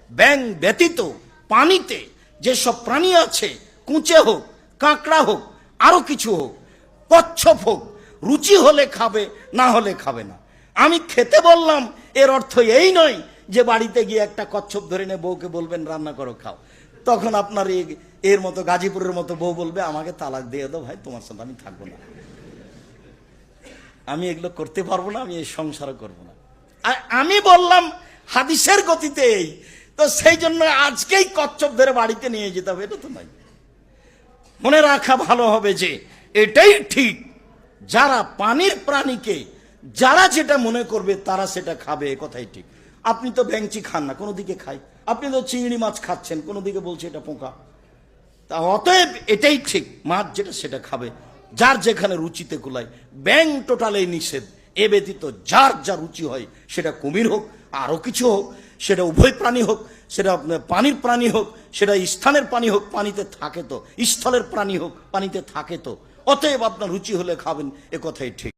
ব্যাঙ ব্যতীত পানিতে যেসব প্রাণী আছে, কুঁচে হোক, কাঁকড়া হোক, আরো কিছু হোক, কচ্ছপ হোক, রুচি হলে খাবে, না হলে খাবে না। আমি খেতে বললাম, এর অর্থ এই নয় যে বাড়িতে গিয়ে একটা কচ্ছপ ধরে নিয়ে বউকে বলবেন রান্না করো খাও। তখন আপনার এর মতো গাজীপুরের মতো বউ বলবে আমাকে তালাক দিয়ে দাও ভাই, তোমার সাথে আমি থাকবো না, আমি এগুলো করতে পারবো না, আমি এই সংসারও করবো না। আমি বললাম হাদিসের গতিতে এই, তো সেই জন্য আজকেই কচ্ছপ ধরে বাড়িতে নিয়ে যেতে হবে, এটা তো নাই। মনে রাখা ভালো হবে যে এটাই ঠিক, যারা পানির প্রাণীকে যারা যেটা মনে করবে তারা সেটা খাবে, এ কথাই ঠিক। আপনি তো ভেংচি খান না, কোনো দিকে খাই। আপনি তো চিংড়ি মাছ খাচ্ছেন, কোনো দিকে বলছে এটা পোকা। তা অতএব এটাই ঠিক, মাছ যেটা সেটা খাবে, যার যেখানে রুচিতে কুলায়। ব্যাং টোটালে নিষেধ, এ ব্যতীত যার যা রুচি হয়, সেটা কুমির হোক, আরো কিছু হোক, সেটা উভয় প্রাণী হোক, সেটা পানির প্রাণী হোক, সেটা স্থানের প্রাণী হোক, পানিতে থাকে তো, স্থলের প্রাণী হোক, পানিতে থাকে তো। অতএব আপনার রুচি হলে খাবেন, এ কথাই ঠিক।